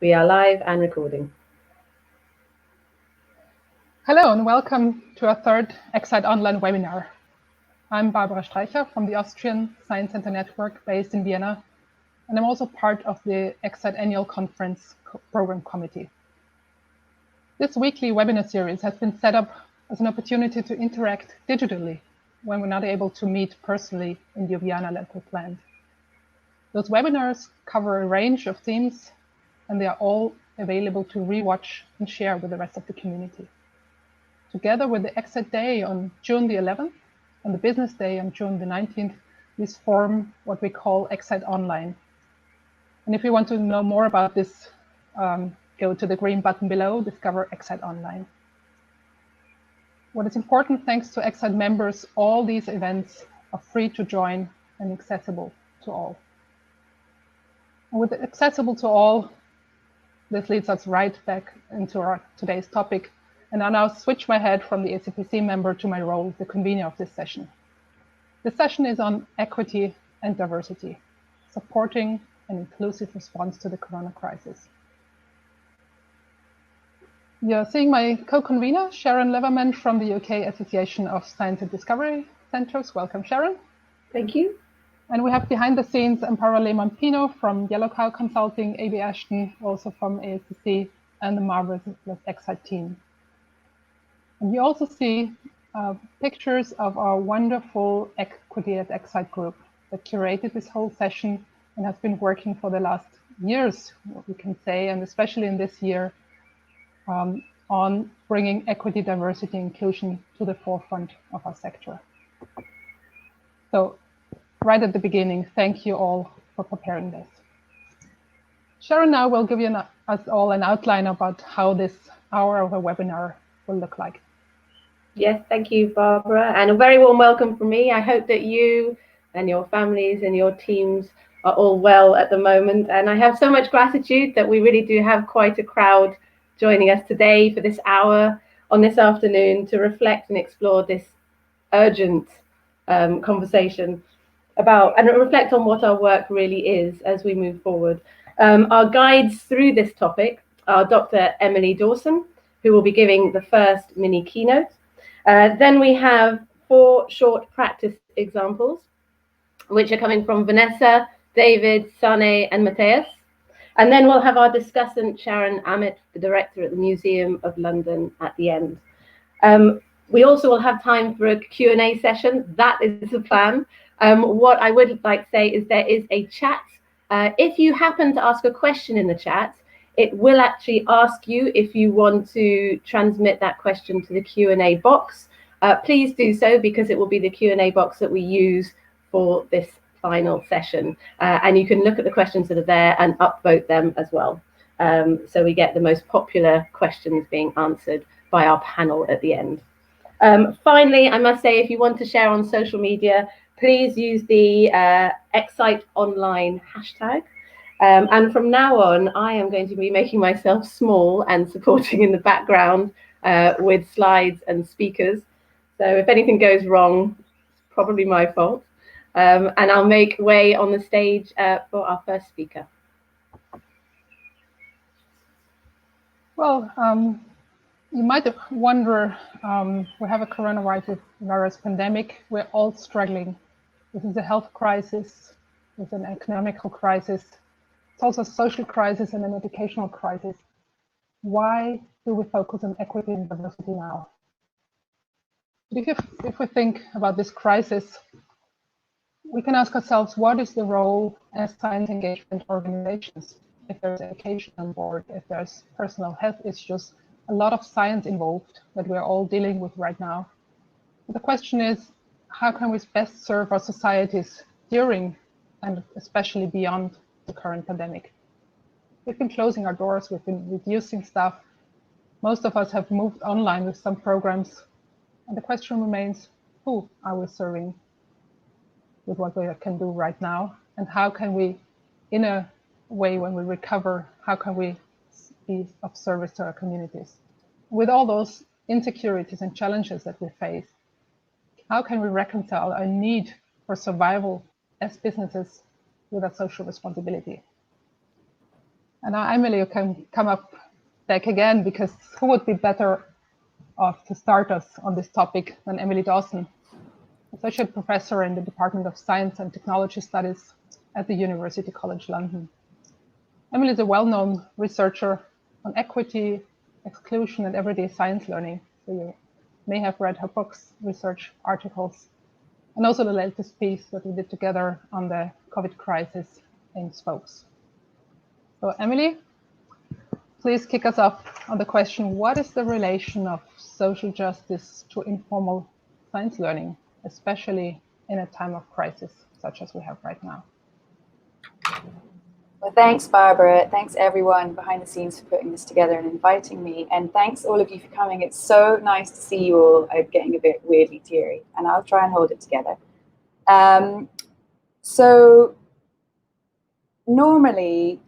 We are live and recording. Hello and welcome to our third Ecsite online webinar. I'm Barbara Streicher from the Austrian Science Center Network based in Vienna, and I'm also part of the Ecsite Annual Conference Program Committee. This weekly webinar series has been set up as an opportunity to interact digitally when we're not able to meet personally in the Ljubljana local plant. Those webinars cover a range of themes, and they are all available to rewatch and share with the rest of the community. Together with the Ecsite Day on June the 11th and the Business Day on June the 19th, these form what we call Ecsite Online. And if you want to know more about this, go to the green button below, discover Ecsite Online. What is important, thanks to Ecsite members, all these events are free to join and accessible to all. And with accessible to all, this leads us right back into our today's topic. And I now switch my head from the ACPC member to my role as the convener of this session. This session is on equity and diversity, supporting an inclusive response to the corona crisis. You're seeing my co-convener, Sharon Leverman from the UK Association of Science and Discovery Centres. Welcome, Sharon. Thank you. And we have behind the scenes Amparo Lehmann-Pino from Yellow Cow Consulting, AB Ashton, also from ASCC, and the marvelous Ecsite team. And you also see pictures of our wonderful Equity at Ecsite group that curated this whole session and has been working for the last years, we can say, and especially in this year, on bringing equity, diversity, inclusion to the forefront of our sector. So right at the beginning, thank you all for preparing this. Sharon now will give us all an outline about how this hour of a webinar will look like. Yes, thank you, Barbara, and a very warm welcome from me. I hope that you and your families and your teams are all well at the moment, and I have so much gratitude that we really do have quite a crowd joining us today for this hour on this afternoon to reflect and explore this urgent conversation about and reflect on what our work really is as we move forward. Our guides through this topic are Dr. Emily Dawson, who will be giving the first mini keynote. Then we have 4 short practice examples, which are coming from Vanessa, David, Sane, and Matthias. And then we'll have our discussant, Sharon Amit, the director at the Museum of London, at the end. We also will have time for a Q&A session. That is the plan. What I would like to say is there is a chat. If you happen to ask a question in the chat, it will actually ask you if you want to transmit that question to the Q&A box. Please do so, because it will be the Q&A box that we use for this final session. And you can look at the questions that are there and upvote them as well. So we get the most popular questions being answered by our panel at the end. Finally, I must say, if you want to share on social media, please use the Ecsite Online hashtag. And from now on, I am going to be making myself small and supporting in the background with slides and speakers. So if anything goes wrong, it's probably my fault. And I'll make way on the stage for our first speaker. Well, you might wonder, we have a coronavirus pandemic. We're all struggling. This is a health crisis, it's an economical crisis. It's also a social crisis and an educational crisis. Why do we focus on equity and diversity now? If we think about this crisis, we can ask ourselves, what is the role as science engagement organizations? If there's education on board, if there's personal health issues, a lot of science involved that we're all dealing with right now. The question is, how can we best serve our societies during and especially beyond the current pandemic? We've been closing our doors, we've been reducing staff. Most of us have moved online with some programs. And the question remains, who are we serving with what we can do right now? And how can we, in a way when we recover, how can we be of service to our communities? With all those insecurities and challenges that we face, how can we reconcile our need for survival as businesses with our social responsibility? And now, Emily, you can come up back again, because who would be better off to start us on this topic than Emily Dawson, Associate Professor in the Department of Science and Technology Studies at the University College London. Emily is a well-known researcher on equity, exclusion, and everyday science learning. So you may have read her books, research articles, and also the latest piece that we did together on the COVID crisis in Spokes. So Emily, please kick us off on the question, what is the relation of social justice to informal science learning, especially in a time of crisis such as we have right now? Well, thanks, Barbara. Thanks, everyone behind the scenes for putting this together and inviting me. And thanks, all of you, for coming. It's so nice to see you all. I'm getting a bit weirdly teary, and I'll try and hold it together. So normally,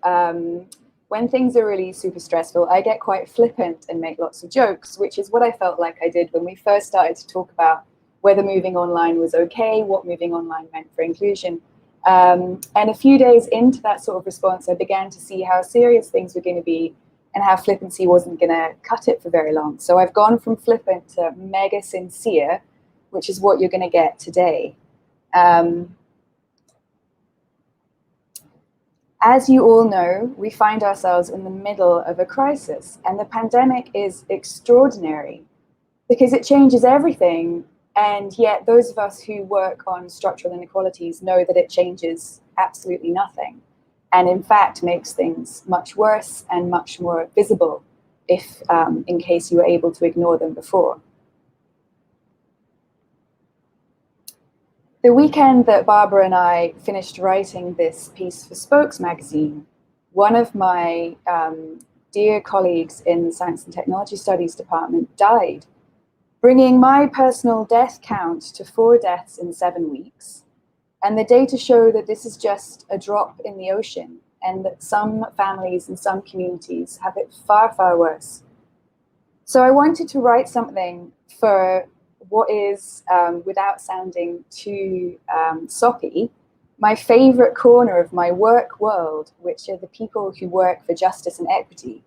when things are really super stressful, I get quite flippant and make lots of jokes, which is what I felt like I did when we first started to talk about whether moving online was okay, what moving online meant for inclusion. And a few days into that sort of response, I began to see how serious things were going to be and how flippancy wasn't going to cut it for very long. So I've gone from flippant to mega sincere, which is what you're going to get today. As you all know, we find ourselves in the middle of a crisis, and the pandemic is extraordinary because it changes everything. And yet those of us who work on structural inequalities know that it changes absolutely nothing, and in fact makes things much worse and much more visible if, in case you were able to ignore them before. The weekend that Barbara and I finished writing this piece for Spokes magazine, one of my dear colleagues in the Science and Technology Studies department died, bringing my personal death count to 4 deaths in 7 weeks. And the data show that this is just a drop in the ocean, and that some families and some communities have it far, far worse. So I wanted to write something for what is, without sounding too soppy, my favorite corner of my work world, which are the people who work for justice and equity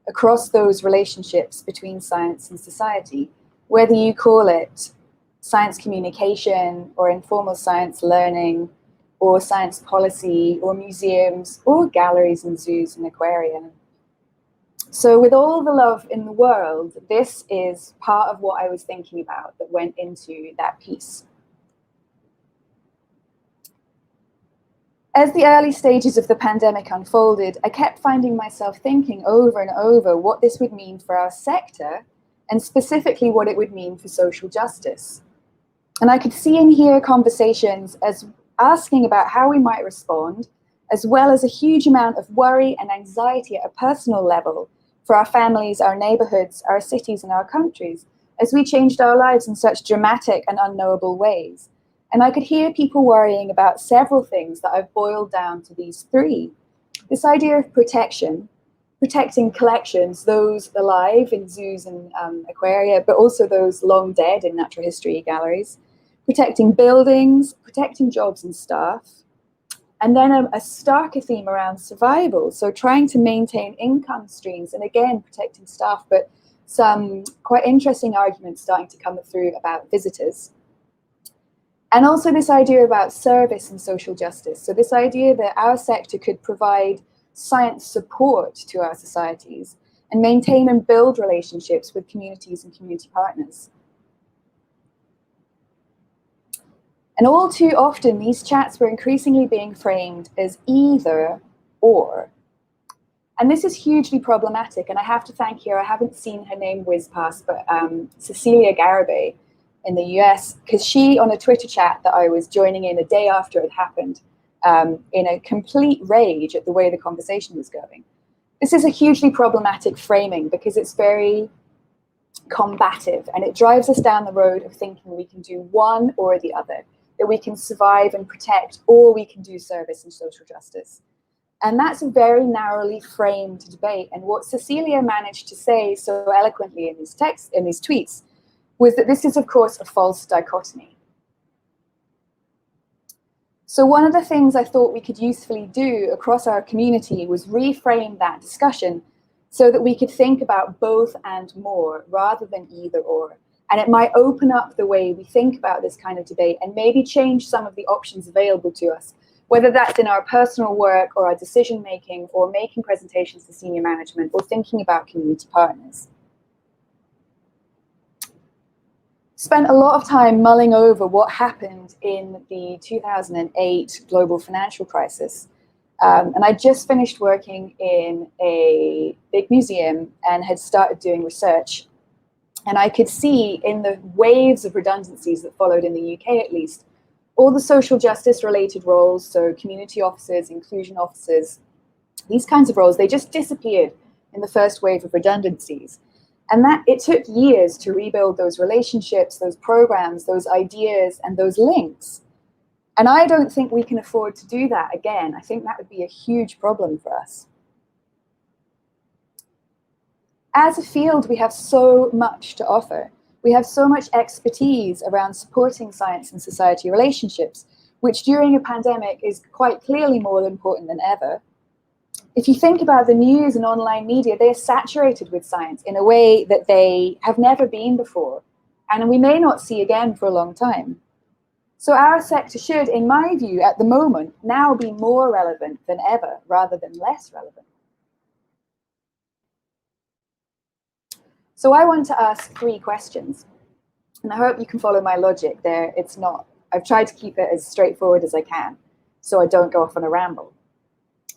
across those relationships between science and society, whether you call it science communication or informal science learning or science policy or museums or galleries and zoos and aquaria. So with all the love in the world, this is part of what I was thinking about that went into that piece. As the early stages of the pandemic unfolded, I kept finding myself thinking over and over what this would mean for our sector, and specifically what it would mean for social justice. And I could see and hear conversations as asking about how we might respond, as well as a huge amount of worry and anxiety at a personal level for our families, our neighborhoods, our cities, and our countries, as we changed our lives in such dramatic and unknowable ways. And I could hear people worrying about several things that I've boiled down to these 3. This idea of protection, protecting collections, those alive in zoos and aquaria, but also those long dead in natural history galleries, protecting buildings, protecting jobs and staff, and then a starker theme around survival, so trying to maintain income streams, and again, protecting staff, but some quite interesting arguments starting to come through about visitors. And also this idea about service and social justice, so this idea that our sector could provide science support to our societies and maintain and build relationships with communities and community partners. And all too often, these chats were increasingly being framed as either or. And this is hugely problematic, and I have to thank here, I haven't seen her name whiz past, but Cecilia Garibay in the US, because she, on a Twitter chat that I was joining in a day after it happened, in a complete rage at the way the conversation was going. This is a hugely problematic framing because it's very combative, and it drives us down the road of thinking we can do one or the other, that we can survive and protect, or we can do service and social justice. And that's a very narrowly framed debate. And what Cecilia managed to say so eloquently in these texts, in these tweets, was that this is, of course, a false dichotomy. So one of the things I thought we could usefully do across our community was reframe that discussion so that we could think about both and more rather than either or. And it might open up the way we think about this kind of debate and maybe change some of the options available to us, whether that's in our personal work or our decision making or making presentations to senior management or thinking about community partners. Spent a lot of time mulling over what happened in the 2008 global financial crisis. And I just finished working in a big museum and had started doing research. And I could see in the waves of redundancies that followed in the UK, at least, all the social justice related roles, so community officers, inclusion officers, these kinds of roles, they just disappeared in the first wave of redundancies. And that it took years to rebuild those relationships, those programs, those ideas, and those links. And I don't think we can afford to do that again. I think that would be a huge problem for us. As a field, we have so much to offer. We have so much expertise around supporting science and society relationships, which during a pandemic is quite clearly more important than ever. If you think about the news and online media, they're saturated with science in a way that they have never been before, and we may not see again for a long time. So our sector should, in my view, at the moment, now be more relevant than ever, rather than less relevant. So I want to ask 3 questions, and I hope you can follow my logic there. I've tried to keep it as straightforward as I can, so I don't go off on a ramble.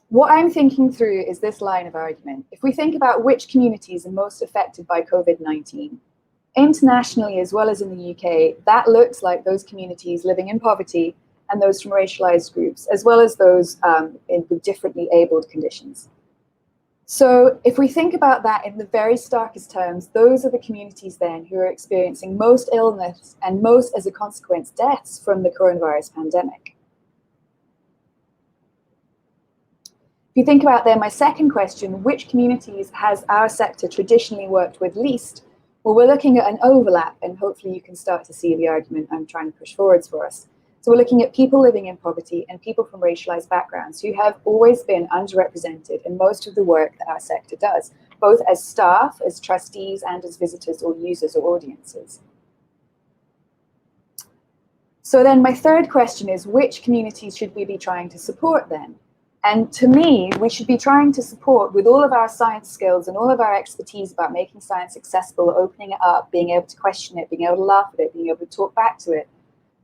What I'm thinking through is this line of argument. If we think about which communities are most affected by COVID-19, internationally as well as in the UK, that looks like those communities living in poverty and those from racialized groups, as well as those with differently abled conditions. So if we think about that in the very starkest terms, those are the communities then who are experiencing most illness and most, as a consequence, deaths from the coronavirus pandemic. If you think about then my second question, which communities has our sector traditionally worked with least? Well, we're looking at an overlap, and hopefully you can start to see the argument I'm trying to push forwards for us. So we're looking at people living in poverty and people from racialized backgrounds who have always been underrepresented in most of the work that our sector does, both as staff, as trustees, and as visitors or users or audiences. So then my third question is, which communities should we be trying to support then? And to me, we should be trying to support, with all of our science skills and all of our expertise about making science accessible, opening it up, being able to question it, being able to laugh at it, being able to talk back to it.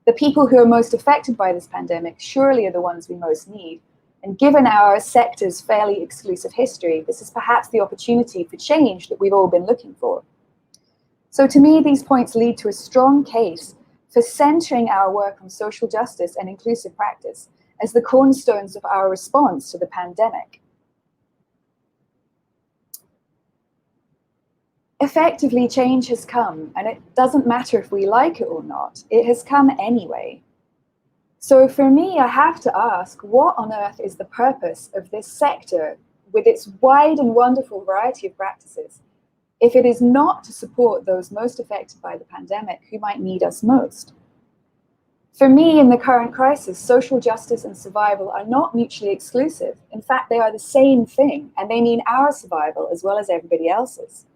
The people who are most affected by this pandemic surely are the ones we most need. And given our sector's fairly exclusive history, this is perhaps the opportunity for change that we've all been looking for. So to me, these points lead to a strong case for centering our work on social justice and inclusive practice as the cornerstones of our response to the pandemic. Effectively, change has come, and it doesn't matter if we like it or not. It has come anyway. So for me, I have to ask, what on earth is the purpose of this sector with its wide and wonderful variety of practices, if it is not to support those most affected by the pandemic who might need us most? For me, in the current crisis, social justice and survival are not mutually exclusive. In fact, they are the same thing, and they mean our survival as well as everybody else's.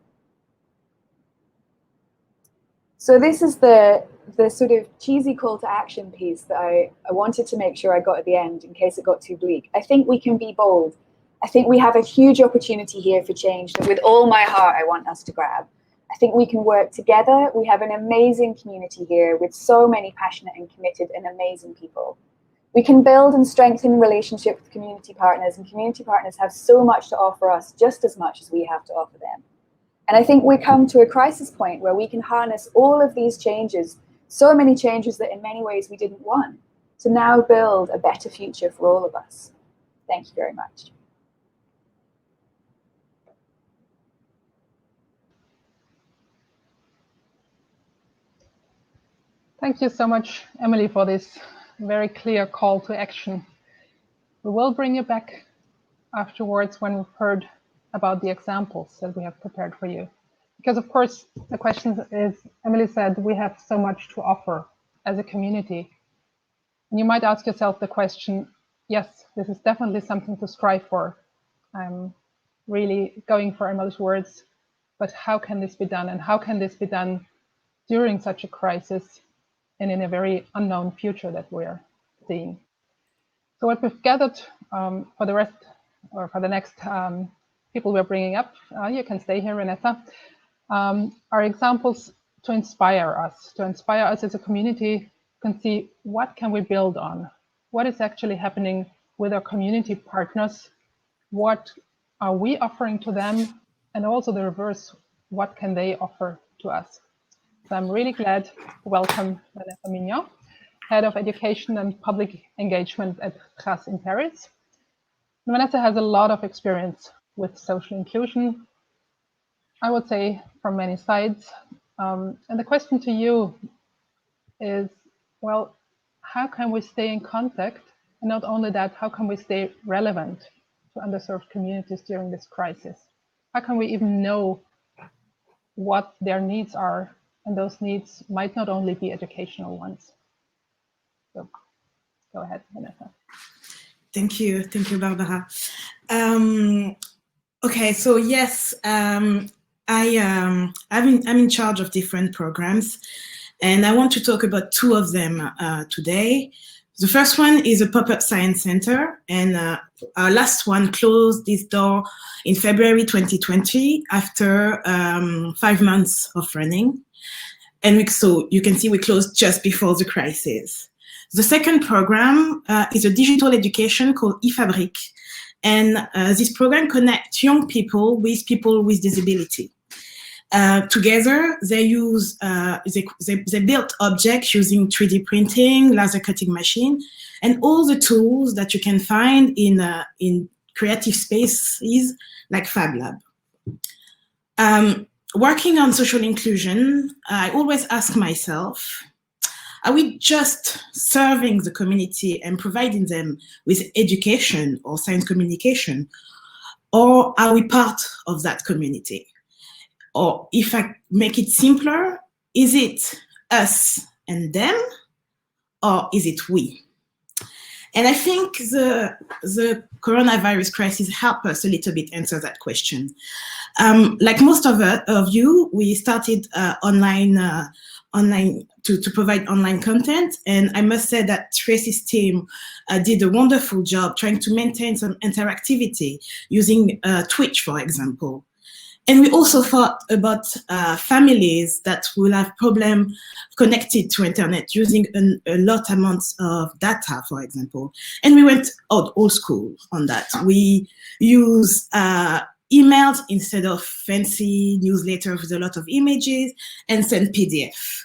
So this is the sort of cheesy call to action piece that I wanted to make sure I got at the end in case it got too bleak. I think we can be bold. I think we have a huge opportunity here for change that with all my heart I want us to grab. I think we can work together. We have an amazing community here with so many passionate and committed and amazing people. We can build and strengthen relationship with community partners, and community partners have so much to offer us, just as much as we have to offer them. And I think we come to a crisis point where we can harness all of these changes, so many changes that in many ways we didn't want, to now build a better future for all of us. Thank you very much. Thank you so much, Emily, for this very clear call to action. We will bring you back afterwards when we've heard about the examples that we have prepared for you. Because of course, the question is, Emily said, we have so much to offer as a community. And you might ask yourself the question, yes, this is definitely something to strive for. I'm really going for Emma's words, but how can this be done? And how can this be done during such a crisis and in a very unknown future that we're seeing? So what we've gathered for the rest, or for the next people we're bringing up, you can stay here, Renessa, are examples to inspire us as a community, can see what can we build on, what is actually happening with our community partners, what are we offering to them, and also the reverse, what can they offer to us. So I'm really glad to welcome Vanessa Mignon, Head of Education and Public Engagement at CRAS in Paris. And Vanessa has a lot of experience with social inclusion, I would say from many sides. And the question to you is, well, how can we stay in contact? And not only that, how can we stay relevant to underserved communities during this crisis? How can we even know what their needs are? And those needs might not only be educational ones. So go ahead, Vanessa. Thank you, Barbara. Okay, so yes, I'm in charge of different programs, and I want to talk about two of them today. The first one is a pop-up science center, and our last one closed its door in February 2020 after 5 months of running. And so you can see we closed just before the crisis. The second program is a digital education called eFabric. And this program connects young people with disability. Together, they use they built objects using 3D printing, laser cutting machine, and all the tools that you can find in creative spaces like Fab Lab. Working on social inclusion, I always ask myself, are we just serving the community and providing them with education or science communication, or are we part of that community? Or if I make it simpler, is it us and them, or is it we? And I think the coronavirus crisis helped us a little bit answer that question. Like most of you, we started online to provide online content, and I must say that Tracy's team did a wonderful job trying to maintain some interactivity using Twitch, for example. And we also thought about families that will have problems connected to internet using a lot amounts of data, for example. And we went old school on that. We use emails instead of fancy newsletters with a lot of images, and send PDF.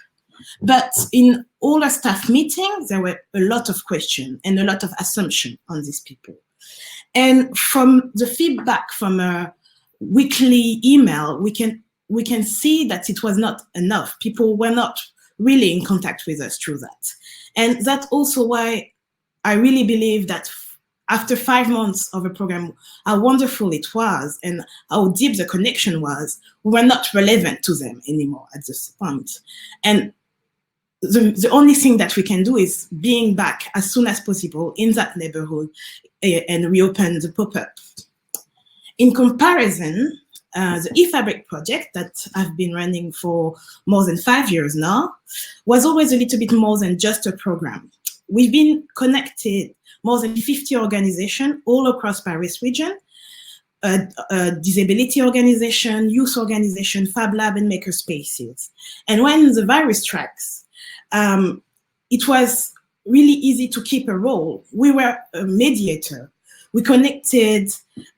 But in all our staff meetings, there were a lot of questions and a lot of assumptions on these people. And from the feedback from a weekly email, we can see that it was not enough. People were not really in contact with us through that. And that's also why I really believe that after 5 months of a program, how wonderful it was and how deep the connection was, we were not relevant to them anymore at this point. And the only thing that we can do is being back as soon as possible in that neighborhood and reopen the pop-up. In comparison, the eFabric project that I've been running for more than 5 years now was always a little bit more than just a program. We've been connected more than 50 organizations all across Paris region, disability organization, youth organization, Fab Lab, and maker spaces. And when the virus strikes, it was really easy to keep a role. We were a mediator. We connected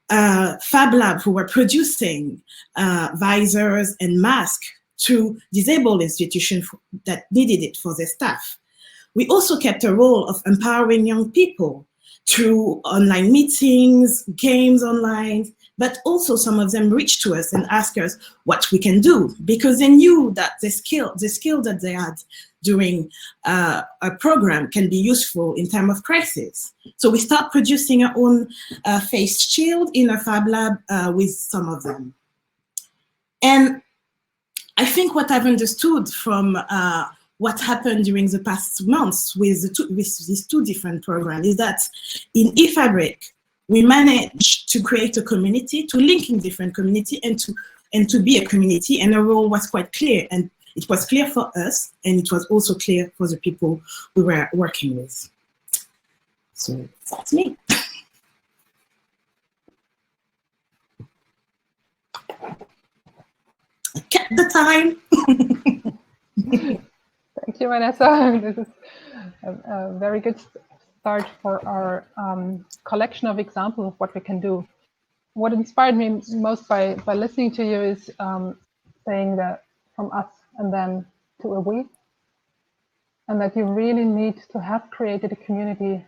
Fab Lab, who were producing visors and masks to disabled institutions that needed it for their staff. We also kept a role of empowering young people through online meetings, games online, but also some of them reached to us and asked us what we can do, because they knew that the skill that they had during a program can be useful in time of crisis. So we start producing our own face shield in a Fab Lab with some of them. And I think what I've understood from what happened during the past months with these two different programs is that in eFabric, we managed to create a community, to link in different community, and to be a community, and the role was quite clear, and it was clear for us, and it was also clear for the people we were working with. So that's me. I kept the time. Thank you, Vanessa. This is a very good start for our collection of examples of what we can do. What inspired me most by listening to you is saying that from us and then to a we, and that you really need to have created a community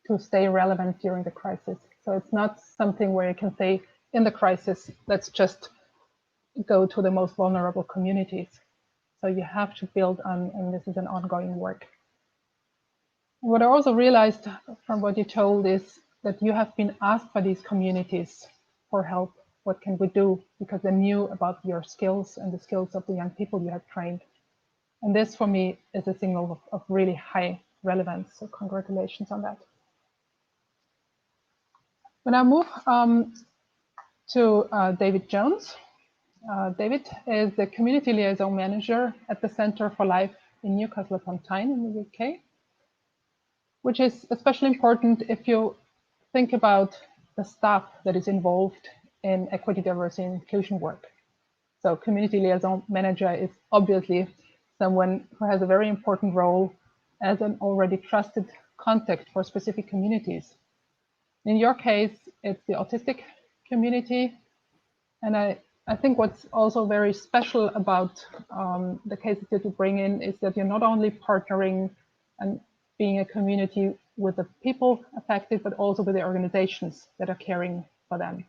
to stay relevant during the crisis. So it's not something where you can say in the crisis, let's just go to the most vulnerable communities. So you have to build on, and this is an ongoing work. What I also realized from what you told is that you have been asked by these communities for help. What can we do? Because they knew about your skills and the skills of the young people you have trained. And this for me is a signal of really high relevance. So congratulations on that. When I move to David Jones. David is the Community Liaison Manager at the Centre for Life in Newcastle upon Tyne in the UK, which is especially important if you think about the staff that is involved in equity, diversity, and inclusion work. So Community Liaison Manager is obviously someone who has a very important role as an already trusted contact for specific communities. In your case, it's the autistic community. And I think what's also very special about the cases that you bring in is that you're not only partnering and being a community with the people affected, but also with the organizations that are caring for them.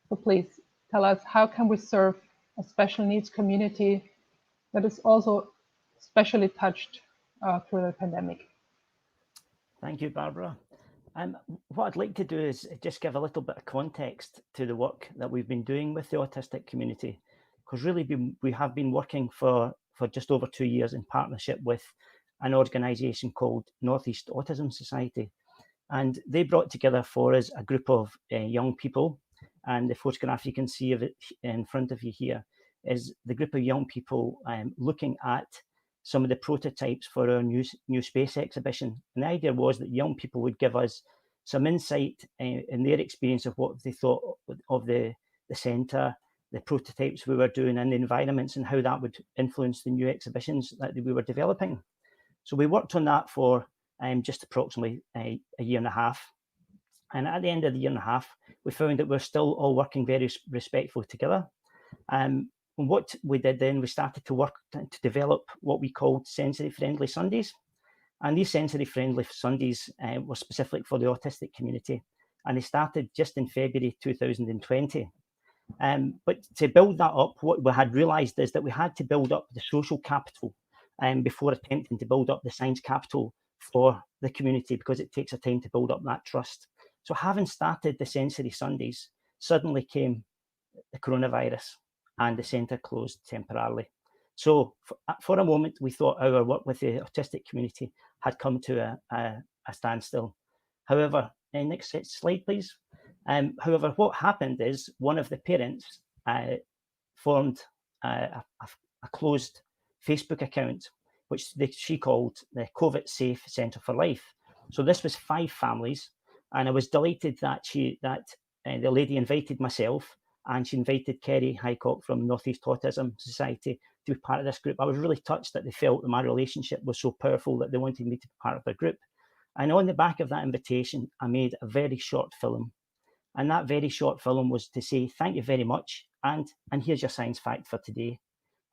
So please tell us, how can we serve a special needs community that is also specially touched through the pandemic? Thank you, Barbara. What I'd like to do is just give a little bit of context to the work that we've been doing with the autistic community, because really we have been working for just over 2 years in partnership with an organisation called Northeast Autism Society, and they brought together for us a group of young people, and the photograph you can see of it in front of you here is the group of young people looking at some of the prototypes for our new space exhibition. And the idea was that young people would give us some insight in their experience of what they thought of the centre, the prototypes we were doing, and the environments, and how that would influence the new exhibitions that we were developing. So we worked on that for just approximately a year and a half. And at the end of the year and a half, we found that we're still all working very respectfully together. And what we did then, we started to work to develop what we called sensory-friendly Sundays. And these sensory-friendly Sundays were specific for the autistic community. And they started just in February 2020. But to build that up, what we had realised is that we had to build up the social capital before attempting to build up the science capital for the community, because it takes a time to build up that trust. So having started the Sensory Sundays, suddenly came the coronavirus and the centre closed temporarily. So for a moment, we thought our work with the autistic community had come to a standstill. However, next slide, please. However, what happened is one of the parents formed a closed Facebook account, which she called the COVID Safe Centre for Life. So this was 5 families, and I was delighted that the lady invited myself, and she invited Kerry Highcock from Northeast Autism Society to be part of this group. I was really touched that they felt that my relationship was so powerful that they wanted me to be part of their group. And on the back of that invitation, I made a very short film. And that very short film was to say, thank you very much, and here's your science fact for today.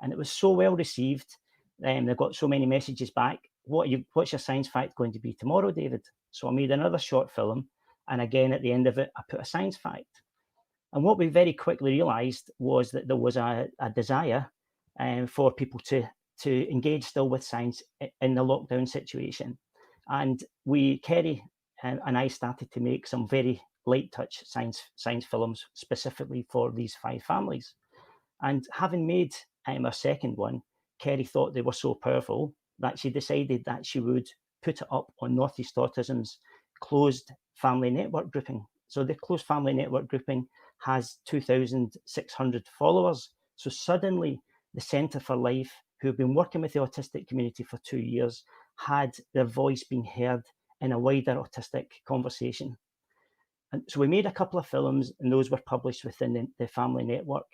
And it was so well received. They got so many messages back. What's your science fact going to be tomorrow, David? So I made another short film. And again, at the end of it, I put a science fact. And what we very quickly realised was that there was a desire for people to engage still with science in the lockdown situation. And Kerry and I started to make some very light touch science films specifically for these 5 families. And having made our second one, Kerry thought they were so powerful that she decided that she would put it up on Northeast Autism's closed family network grouping. So the closed family network grouping has 2,600 followers. So suddenly the Centre for Life, who have been working with the autistic community for 2 years, had their voice being heard in a wider autistic conversation. And so we made a couple of films, and those were published within the family network.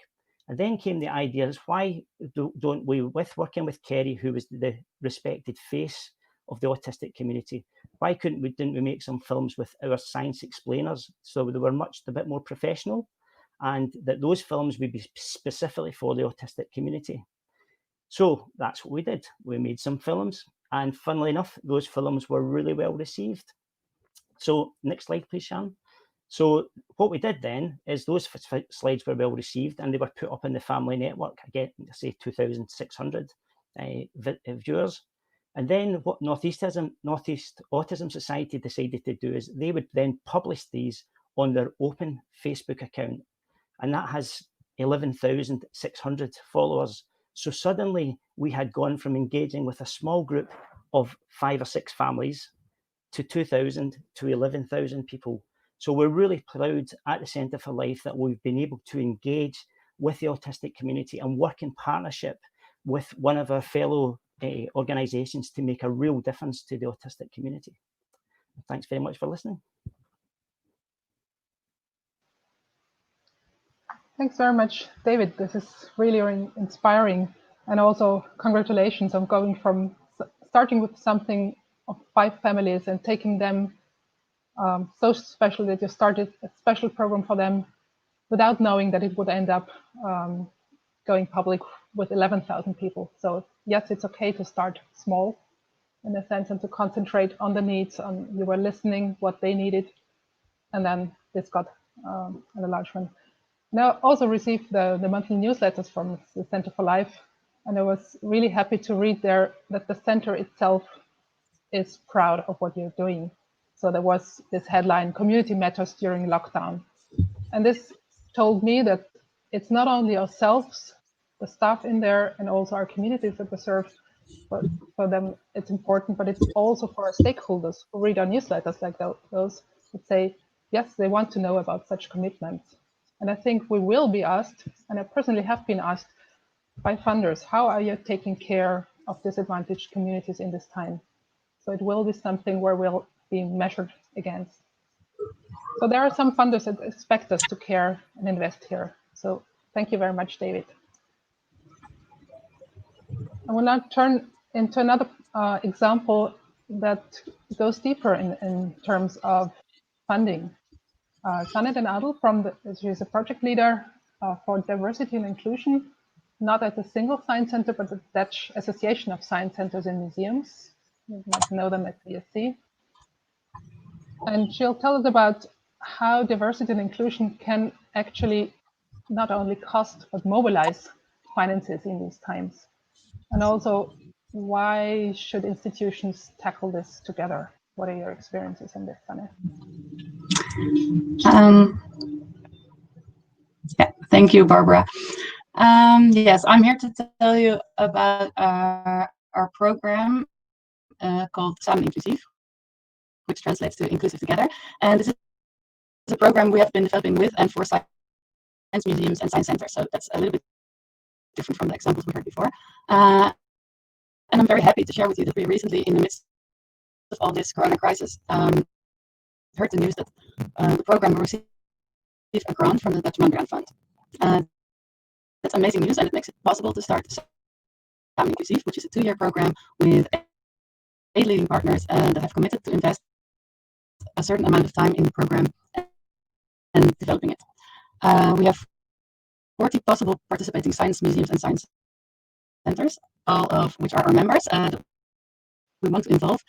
And then came the ideas, why don't we, with working with Kerry, who was the respected face of the autistic community, why didn't we make some films with our science explainers, so they were a bit more professional, and that those films would be specifically for the autistic community. So that's what we did. We made some films, and funnily enough, those films were really well received. So next slide, please, Sharon. So what we did then is those slides were well received, and they were put up in the family network. Again, say 2,600 viewers. And then what Northeast Autism Society decided to do is they would then publish these on their open Facebook account, and that has 11,600 followers. So suddenly we had gone from engaging with a small group of 5 or 6 families to 2,000 to 11,000 people. So we're really proud at the Centre for Life that we've been able to engage with the autistic community and work in partnership with one of our fellow organisations to make a real difference to the autistic community. Thanks very much for listening. Thanks very much, David. This is really inspiring, and also congratulations on going from starting with something of 5 families and taking them so special that you started a special program for them without knowing that it would end up going public with 11,000 people. So yes, it's okay to start small in a sense and to concentrate on the needs. You were listening what they needed, and then this got a large one. Now, I also received the monthly newsletters from the Centre for Life, and I was really happy to read there that the center itself is proud of what you're doing. So there was this headline, Community Matters During Lockdown. And this told me that it's not only ourselves, the staff in there, and also our communities that we serve, but for them it's important, but it's also for our stakeholders who read our newsletters like those that say, yes, they want to know about such commitments. And I think we will be asked, and I personally have been asked by funders, how are you taking care of disadvantaged communities in this time? So it will be something where we'll be measured against. So there are some funders that expect us to care and invest here. So thank you very much, David. I will now turn into another example that goes deeper in terms of funding. Janet and Adel she's a project leader for diversity and inclusion, not at a single science center, but the Dutch Association of Science Centers and Museums. You might know them at DSC. And she'll tell us about how diversity and inclusion can actually not only cost, but mobilize finances in these times. And also, why should institutions tackle this together? What are your experiences in this, Janet? Yeah, thank you, Barbara. Yes, I'm here to tell you about our program called Samen Inclusief, which translates to Inclusive Together. And this is a program we have been developing with and for science museums and science centers. So that's a little bit different from the examples we heard before. And I'm very happy to share with you that we recently, in the midst of all this corona crisis, heard the news that the program will receive a grant from the Dutch Mondriaan Fund. That's amazing news, and it makes it possible to start Samen Inclusief, which is a 2-year program with 8 leading partners that have committed to invest a certain amount of time in the program and developing it. We have 40 possible participating science museums and science centers, all of which are our members. We want to involve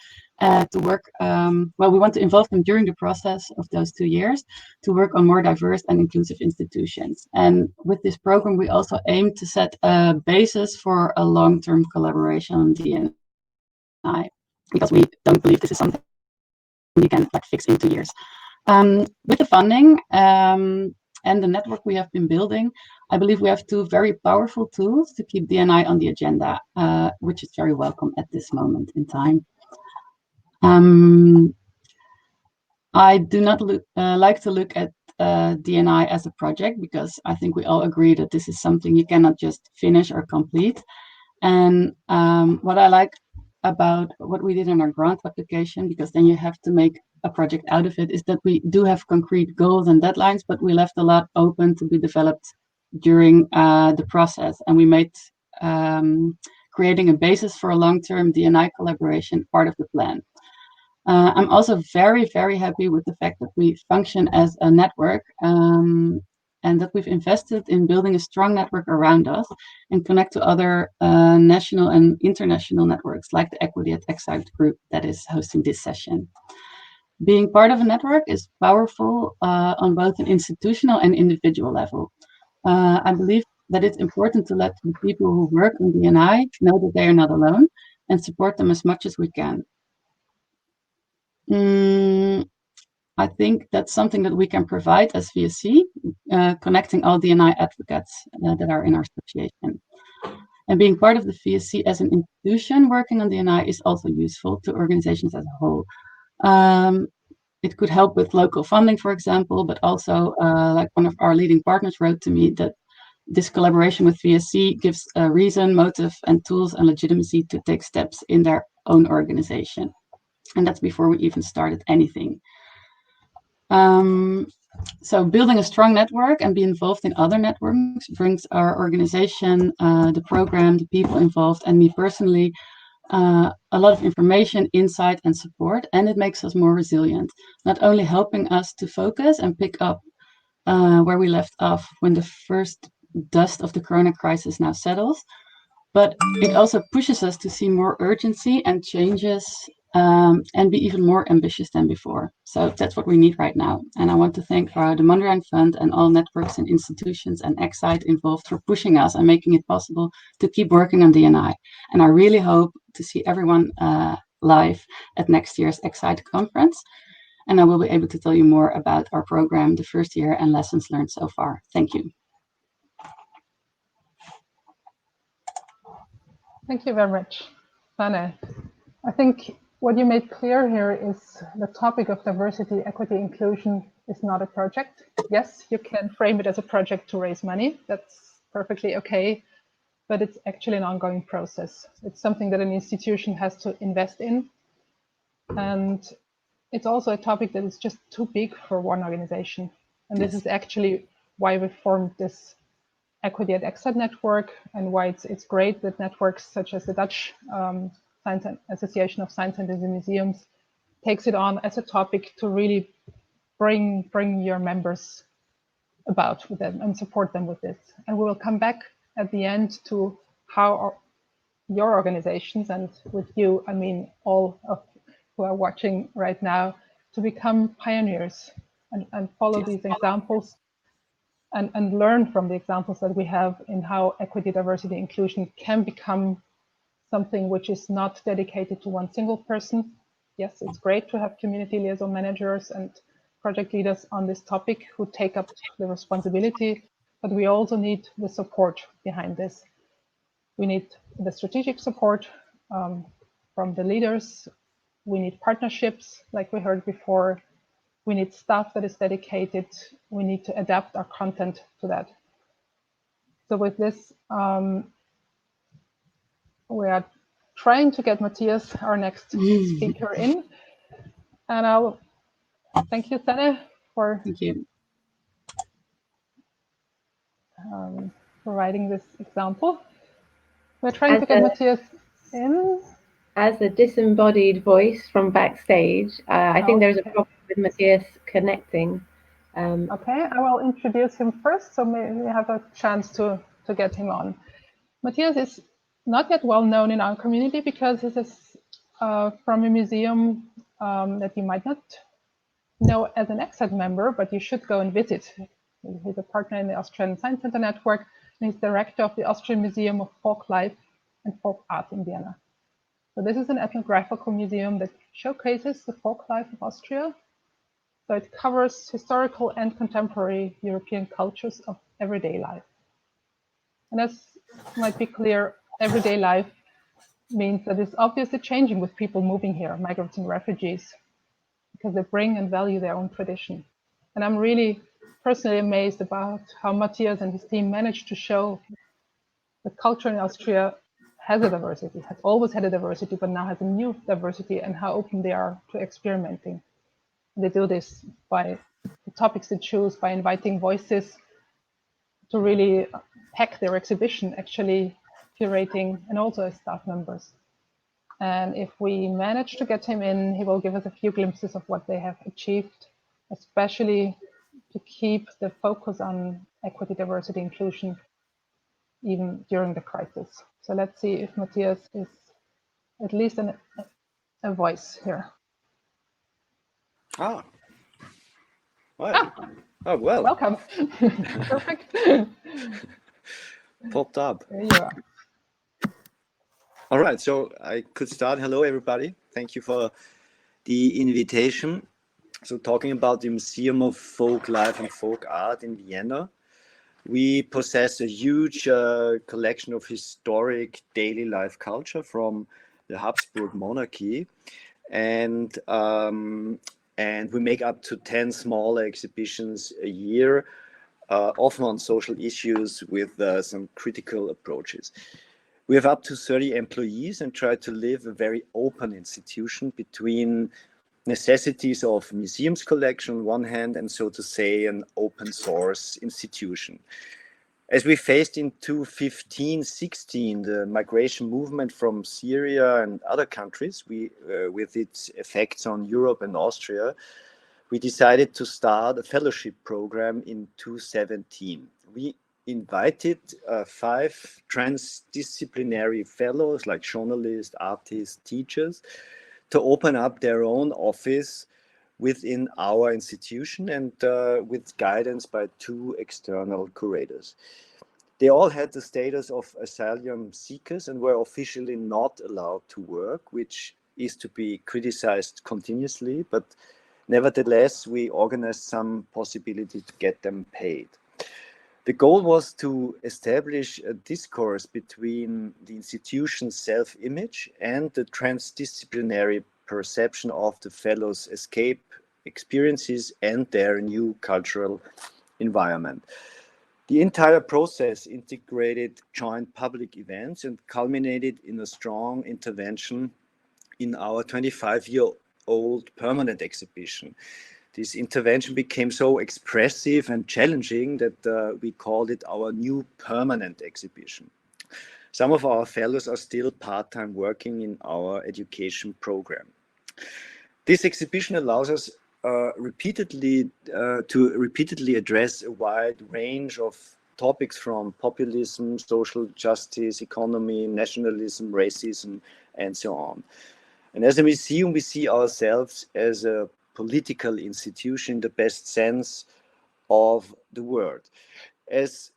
to work, we want to involve them during the process of those 2 years to work on more diverse and inclusive institutions. And with this program, we also aim to set a basis for a long-term collaboration on D&I, because we don't believe this is something you can fix in 2 years. With the funding and the network we have been building, I believe we have two very powerful tools to keep DNI on the agenda, which is very welcome at this moment in time. I do not like to look at DNI as a project, because I think we all agree that this is something you cannot just finish or complete. And what I like about what we did in our grant application, because then you have to make a project out of it, is that we do have concrete goals and deadlines, but we left a lot open to be developed during the process. And we made creating a basis for a long-term DNI collaboration part of the plan. I'm also very, very happy with the fact that we function as a network, and that we've invested in building a strong network around us and connect to other national and international networks, like the Equity at Ecsite group that is hosting this session. Being part of a network is powerful on both an institutional and individual level. I believe that it's important to let the people who work on DNI know that they are not alone, and support them as much as we can. I think that's something that we can provide as VSC, connecting all DNI advocates that are in our association. And being part of the VSC as an institution working on DNI is also useful to organizations as a whole. It could help with local funding, for example, but also, like one of our leading partners wrote to me, that this collaboration with VSC gives a reason, motive, and tools and legitimacy to take steps in their own organization. And that's before we even started anything. So building a strong network and be involved in other networks brings our organization, the program, the people involved, and me personally, a lot of information, insight, and support, and it makes us more resilient, not only helping us to focus and pick up where we left off when the first dust of the corona crisis now settles, but it also pushes us to see more urgency and changes, and be even more ambitious than before. So that's what we need right now. And I want to thank the Mondrian Fund and all networks and institutions and Ecsite involved for pushing us and making it possible to keep working on DNI. And I really hope to see everyone live at next year's Ecsite conference. And I will be able to tell you more about our program, the first year, and lessons learned so far. Thank you. Thank you very much, Sanne. I think what you made clear here is the topic of diversity, equity, inclusion is not a project. Yes, you can frame it as a project to raise money. That's perfectly okay, but it's actually an ongoing process. It's something that an institution has to invest in. And it's also a topic that is just too big for one organization. And this is actually why we formed this Equity at Ecsite network, and why it's great that networks such as the Dutch Association of Science Centers and Museums takes it on as a topic to really bring your members about with them and support them with this. And we will come back at the end to how your organizations, and with you, I mean all of who are watching right now, to become pioneers and follow these examples and learn from the examples that we have in how equity, diversity, inclusion can become something which is not dedicated to one single person. Yes, it's great to have community liaison managers and project leaders on this topic who take up the responsibility, but we also need the support behind this. We need the strategic support from the leaders. We need partnerships, like we heard before. We need staff that is dedicated. We need to adapt our content to that. So with this, we are trying to get Matthias, our next speaker, in. And I'll thank you, Sanne, for providing this example. We're trying to get Matthias in. As a disembodied voice from backstage, I think there's a problem with Matthias connecting. Okay, I will introduce him first, so maybe we have a chance to get him on. Matthias is not yet well known in our community because this is from a museum that you might not know as an Ecsite member, but you should go and visit. He's a partner in the Austrian Science Center Network, and he's director of the Austrian Museum of Folk Life and Folk Art in Vienna. So this is an ethnographical museum that showcases the folk life of Austria. So it covers historical and contemporary European cultures of everyday life. And as might be clear, everyday life means that it's obviously changing with people moving here, migrants and refugees, because they bring and value their own tradition. And I'm really personally amazed about how Matthias and his team managed to show that culture in Austria has a diversity, has always had a diversity, but now has a new diversity, and how open they are to experimenting. They do this by the topics they choose, by inviting voices to really pack their exhibition, actually curating, and also as staff members. And if we manage to get him in, he will give us a few glimpses of what they have achieved, especially to keep the focus on equity, diversity, inclusion, even during the crisis. So let's see if Matthias is at least a voice here. Ah. Well. Oh, well. Welcome. Perfect. Popped up. There you are. All right, so I could start. Hello, everybody. Thank you for the invitation. So talking about the Museum of Folk Life and Folk Art in Vienna, we possess a huge collection of historic daily life culture from the Habsburg monarchy. And we make up to 10 smaller exhibitions a year, often on social issues with some critical approaches. We have up to 30 employees and try to live a very open institution between necessities of museums collection on one hand and, so to say, an open source institution. As we faced in 2015-16 the migration movement from Syria and other countries, with its effects on Europe and Austria, we decided to start a fellowship program in 2017. We invited 5 transdisciplinary fellows like journalists, artists, teachers to open up their own office within our institution and with guidance by 2 external curators. They all had the status of asylum seekers and were officially not allowed to work, which is to be criticized continuously, but nevertheless, we organized some possibility to get them paid. The goal was to establish a discourse between the institution's self-image and the transdisciplinary perception of the fellows' escape experiences and their new cultural environment. The entire process integrated joint public events and culminated in a strong intervention in our 25-year-old permanent exhibition. This intervention became so expressive and challenging that we called it our new permanent exhibition. Some of our fellows are still part-time working in our education program. This exhibition allows us to repeatedly address a wide range of topics from populism, social justice, economy, nationalism, racism, and so on. And as a museum, we see ourselves as a political institution in the best sense of the word. As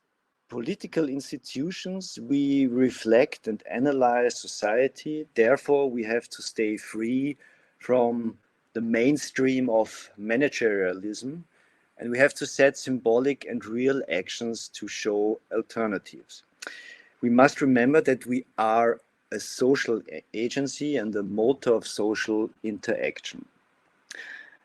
political institutions, we reflect and analyze society. Therefore, we have to stay free from the mainstream of managerialism, and we have to set symbolic and real actions to show alternatives. We must remember that we are a social agency and a motor of social interaction.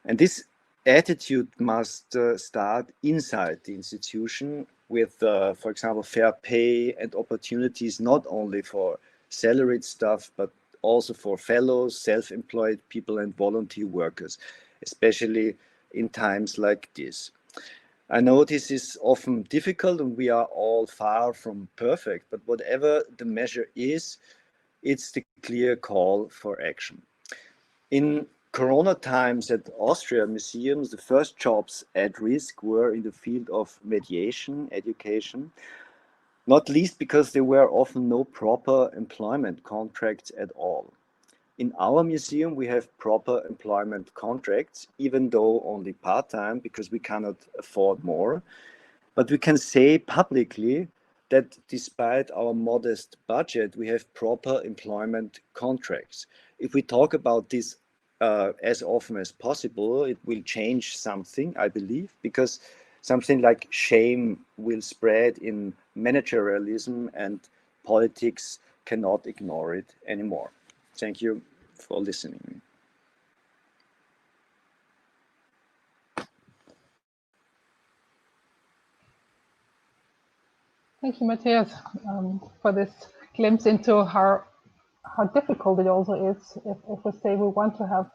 And this attitude must start inside the institution with, for example, fair pay and opportunities not only for salaried staff, but also for fellows, self-employed people and volunteer workers, especially in times like this. I know this is often difficult and we are all far from perfect, but whatever the measure is, it's the clear call for action. In Corona times at Austria museums, the first jobs at risk were in the field of mediation, education, not least because there were often no proper employment contracts at all. In our museum, we have proper employment contracts, even though only part-time, because we cannot afford more. But we can say publicly that despite our modest budget, we have proper employment contracts. If we talk about this as often as possible, it will change something, I believe, because something like shame will spread in managerialism and politics cannot ignore it anymore. Thank you for listening. Thank you, Matthias, for this glimpse into how difficult it also is if we say we want to have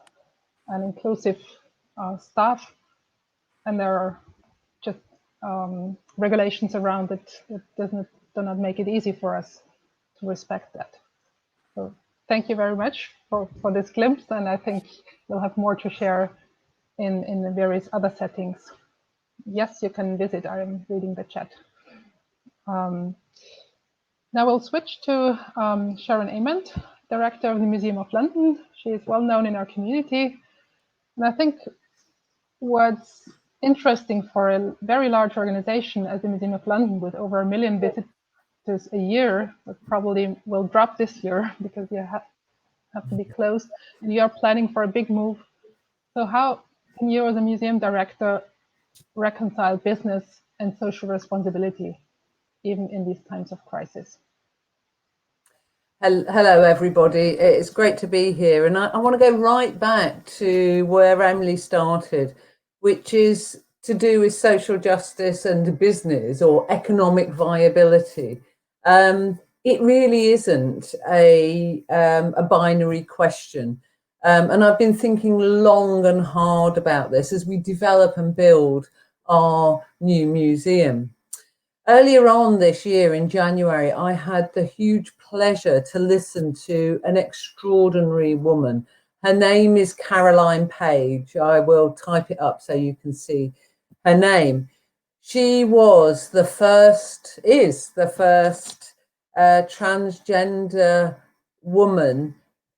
an inclusive staff, and there are just regulations around it that do not make it easy for us to respect that. So thank you very much for this glimpse, and I think we'll have more to share in the various other settings. Yes, you can visit. I am reading the chat. Now we'll switch to Sharon Ament, Director of the Museum of London. She is well known in our community. And I think what's interesting for a very large organization as the Museum of London, with over 1 million visitors a year, that probably will drop this year because you have to be closed, and you are planning for a big move. So how can you as a museum director reconcile business and social responsibility, even in these times of crisis? Hello, everybody. It's great to be here. And I want to go right back to where Emily started, which is to do with social justice and business or economic viability. It really isn't a binary question. And I've been thinking long and hard about this as we develop and build our new museum. Earlier on this year in January, I had the huge pleasure to listen to an extraordinary woman. Her name is Caroline Page. I will type it up so you can see her name. She was the first, is the first transgender woman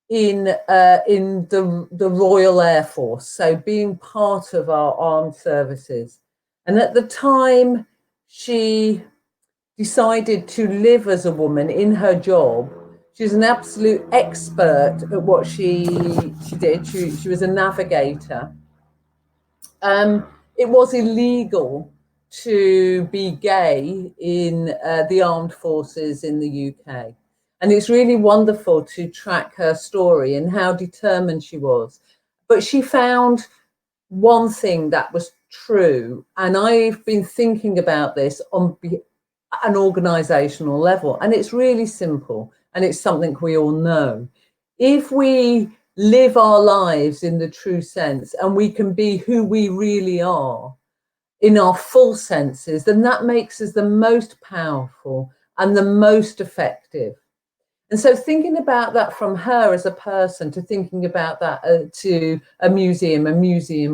in the Royal Air Force, so being part of our armed services. And at the time, she decided to live as a woman in her job. She's an absolute expert at what she did. She was a navigator. It was illegal to be gay in the armed forces in the UK. And it's really wonderful to track her story and how determined she was. But she found one thing that was true, and I've been thinking about this on an organizational level, and it's really simple, and it's something we all know. If we live our lives in the true sense and we can be who we really are in our full senses, then that makes us the most powerful and the most effective. And so thinking about that from her as a person to thinking about that to a museum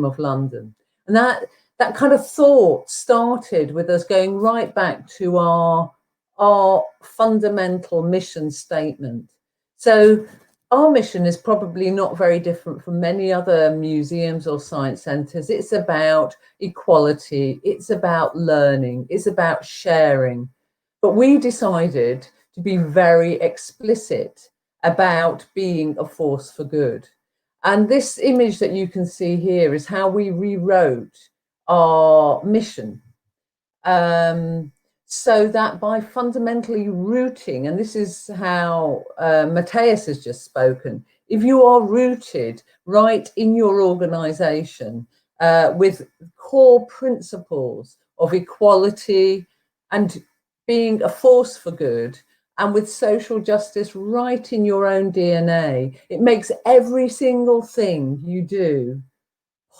of London. And that kind of thought started with us going right back to our fundamental mission statement. So our mission is probably not very different from many other museums or science centres. It's about equality, it's about learning, it's about sharing. But we decided to be very explicit about being a force for good. And this image that you can see here is how we rewrote our mission. So that by fundamentally rooting, and this is how Matthias has just spoken, if you are rooted right in your organization with core principles of equality and being a force for good, and with social justice right in your own DNA, it makes every single thing you do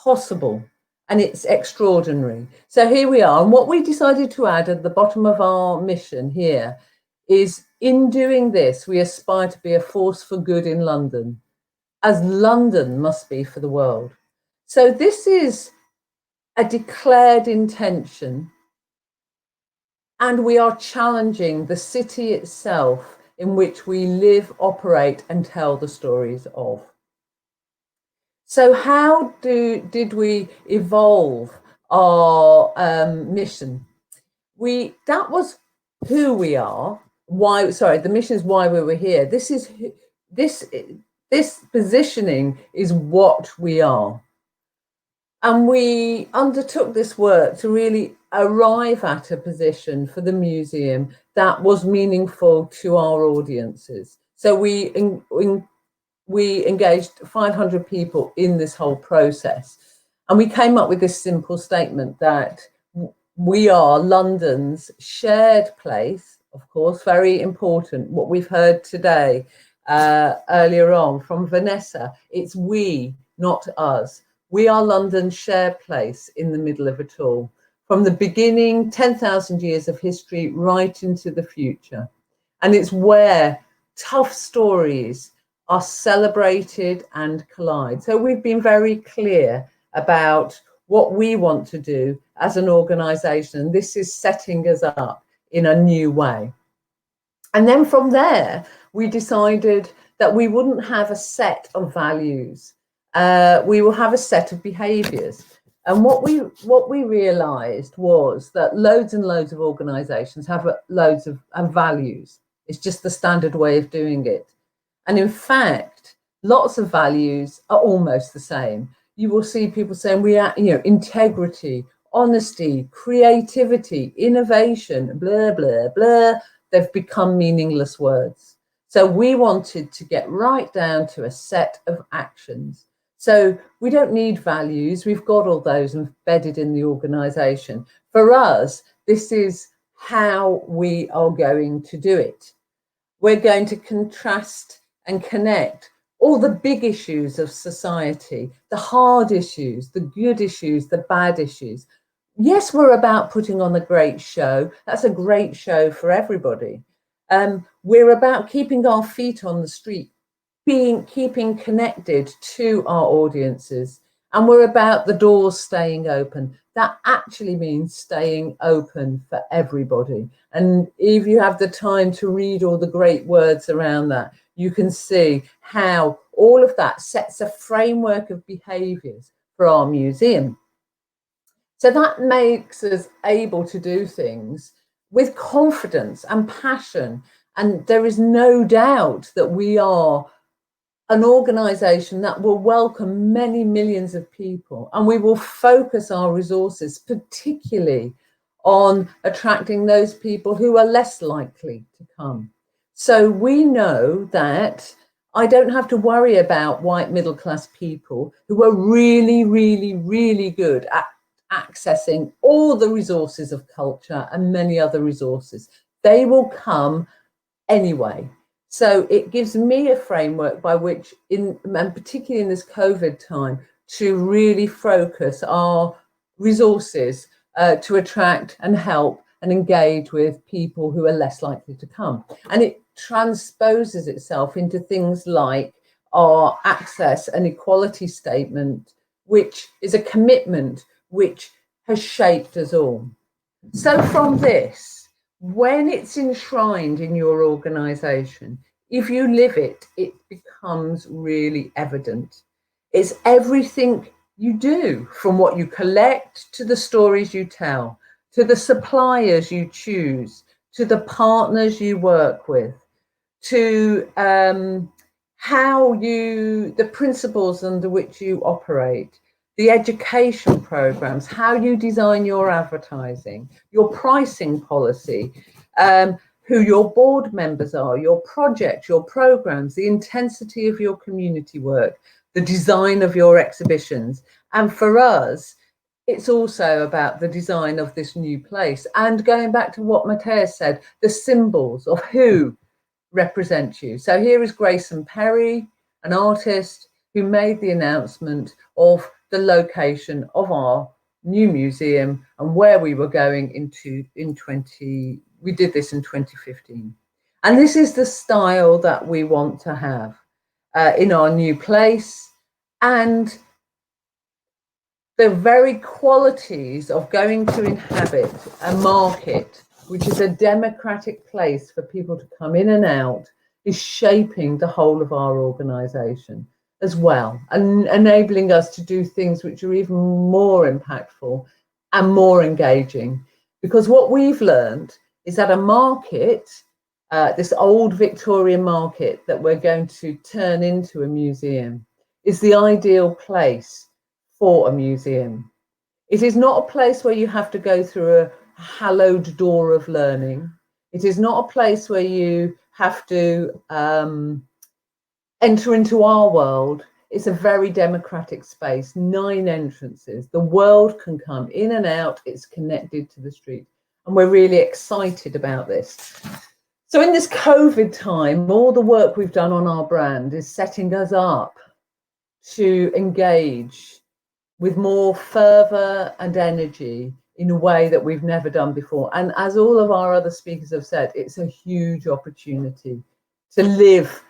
possible. And it's extraordinary. So here we are. And what we decided to add at the bottom of our mission here is, in doing this, we aspire to be a force for good in London, as London must be for the world. So this is a declared intention. And we are challenging the city itself in which we live, operate, and tell the stories of. So how did we evolve our mission? That was who we are. The mission is why we were here. This positioning is what we are. And we undertook this work to really arrive at a position for the museum that was meaningful to our audiences. So we engaged 500 people in this whole process. And we came up with this simple statement that we are London's shared place, of course, very important. What we've heard today, earlier on from Vanessa, it's we, not us. We are London's shared place in the middle of it all. From the beginning, 10,000 years of history, right into the future. And it's where tough stories are celebrated and collide. So we've been very clear about what we want to do as an organisation, and this is setting us up in a new way. And then from there, we decided that we wouldn't have a set of values. We will have a set of behaviours. And what we realised was that loads and loads of organisations have loads of values. It's just the standard way of doing it. And in fact, lots of values are almost the same. You will see people saying integrity, honesty, creativity, innovation, blah, blah, blah. They've become meaningless words. So we wanted to get right down to a set of actions. So we don't need values. We've got all those embedded in the organisation. For us, this is how we are going to do it. We're going to contrast and connect all the big issues of society, the hard issues, the good issues, the bad issues. Yes, we're about putting on a great show. That's a great show for everybody. We're about keeping our feet on the street, keeping connected to our audiences. And we're about the doors staying open. That actually means staying open for everybody. And if you have the time to read all the great words around that, you can see how all of that sets a framework of behaviours for our museum. So that makes us able to do things with confidence and passion. And there is no doubt that we are an organisation that will welcome many millions of people, and we will focus our resources particularly on attracting those people who are less likely to come. So we know that I don't have to worry about white middle class people who are really, really, really good at accessing all the resources of culture and many other resources. They will come anyway. So it gives me a framework by which, and particularly in this COVID time, to really focus our resources to attract and help and engage with people who are less likely to come. And it transposes itself into things like our access and equality statement, which is a commitment which has shaped us all. So from this, when it's enshrined in your organisation, if you live it, it becomes really evident. It's everything you do, from what you collect to the stories you tell, to the suppliers you choose, to the partners you work with, to the principles under which you operate, the education programs, how you design your advertising, your pricing policy, who your board members are, your projects, your programs, the intensity of your community work, the design of your exhibitions. And for us, it's also about the design of this new place. And going back to what Matthias said, the symbols of who represent you. So here is Grayson Perry, an artist who made the announcement of the location of our new museum and where we were going into we did this in 2015. And this is the style that we want to have in our new place. And the very qualities of going to inhabit a market, which is a democratic place for people to come in and out, is shaping the whole of our organisation as well, and enabling us to do things which are even more impactful and more engaging. Because what we've learned is that a market, this old Victorian market that we're going to turn into a museum, is the ideal place for a museum. It is not a place where you have to go through a hallowed door of learning. It is not a place where you have to enter into our world. It's a very democratic space, 9 entrances. The world can come in and out. It's connected to the street. And we're really excited about this. So in this COVID time, all the work we've done on our brand is setting us up to engage with more fervour and energy in a way that we've never done before. And as all of our other speakers have said, it's a huge opportunity to live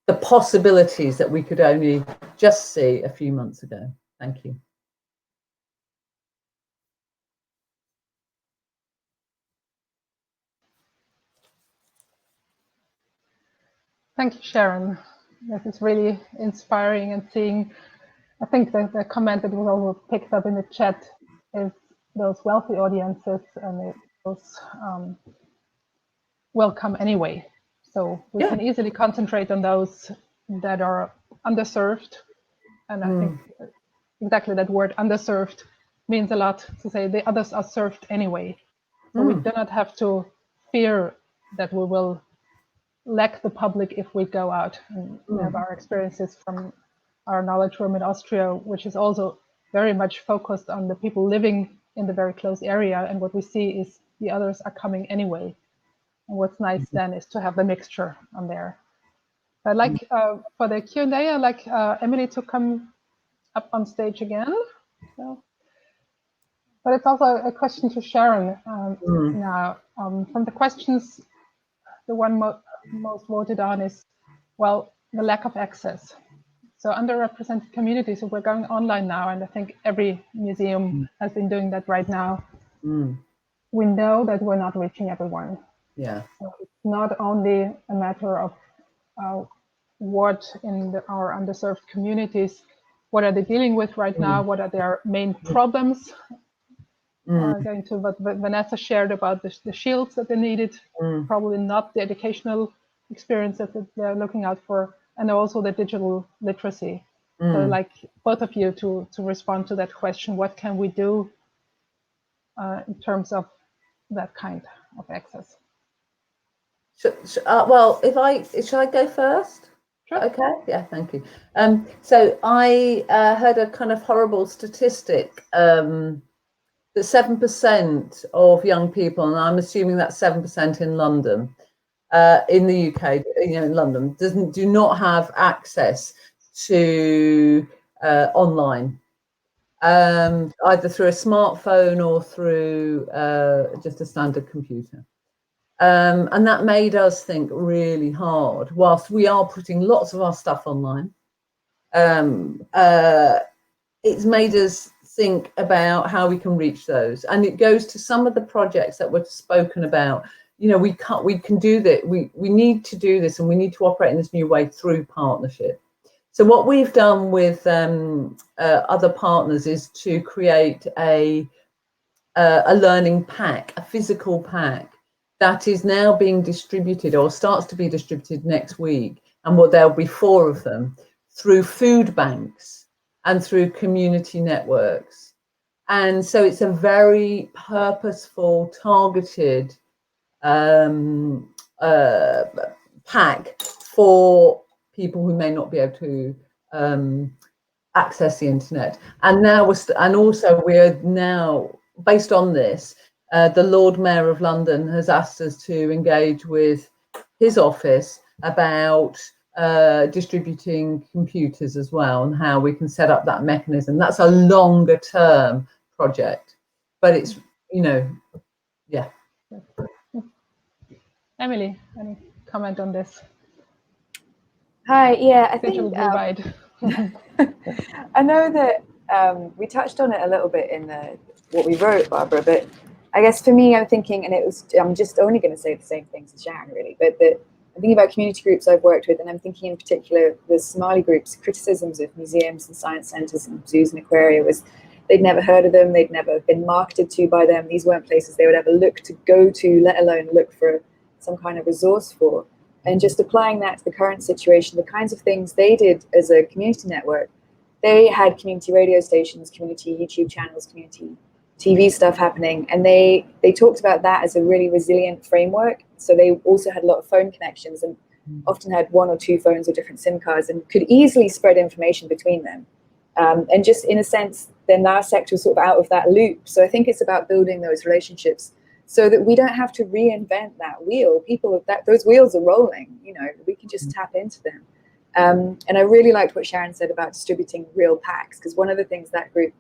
the possibilities that we could only just see a few months ago. Thank you. Thank you, Sharon. This is really inspiring, and seeing, I think the comment that was also picked up in the chat is those wealthy audiences, and those will come anyway. So we can easily concentrate on those that are underserved. And I think exactly that word underserved means a lot, to say the others are served anyway. So we do not have to fear that we will lack the public if we go out. And we have our experiences from our knowledge room in Austria, which is also very much focused on the people living in the very close area. And what we see is the others are coming anyway. And what's nice then is to have the mixture on there. I'd like for the Q&A, I'd like Emily to come up on stage again. So, but it's also a question to Sharon now. From the questions, the one most voted on is, well, the lack of access. So underrepresented communities, so we're going online now, and I think every museum has been doing that right now. We know that we're not reaching everyone. Yeah. So it's not only a matter of what in our underserved communities, what are they dealing with right now? What are their main problems? Going to what Vanessa shared about the shields that they needed, probably not the educational experience that they're looking out for, and also the digital literacy. So like both of you to respond to that question, what can we do in terms of that kind of access? Well, shall I go first? Sure. Okay. Yeah. Thank you. So I heard a kind of horrible statistic that 7% of young people, and I'm assuming that's 7% in London, in the UK, in London, do not have access to online, either through a smartphone or through just a standard computer. And that made us think really hard. Whilst we are putting lots of our stuff online, it's made us think about how we can reach those. And it goes to some of the projects that were spoken about. We can do that. We need to do this, and we need to operate in this new way through partnership. So what we've done with other partners is to create a learning pack, a physical pack, that is now being distributed, or starts to be distributed next week, and there'll be 4 of them, through food banks and through community networks. And so it's a very purposeful, targeted pack for people who may not be able to access the internet. And now we're now, based on this, the Lord Mayor of London has asked us to engage with his office about distributing computers as well, and how we can set up that mechanism. That's a longer term project, but it's, yeah. Emily, any comment on this? Hi, yeah, I think divide. I know that we touched on it a little bit in what we wrote, Barbara, but I guess for me, I'm thinking, and I'm just only going to say the same things as Sharon, really, but I'm thinking about community groups I've worked with, and I'm thinking in particular the Somali groups. Criticisms of museums and science centres and zoos and aquaria was they'd never heard of them, they'd never been marketed to by them, these weren't places they would ever look to go to, let alone look for some kind of resource for. And just applying that to the current situation, the kinds of things they did as a community network they had community radio stations, community YouTube channels, community TV stuff happening, and they talked about that as a really resilient framework. So they also had a lot of phone connections and often had 1 or 2 phones or different SIM cards and could easily spread information between them. And just in a sense, then our sector was sort of out of that loop. So I think it's about building those relationships so that we don't have to reinvent that wheel. Those wheels are rolling, you know, we can just tap into them. And I really liked what Sharon said about distributing real packs, because one of the things that group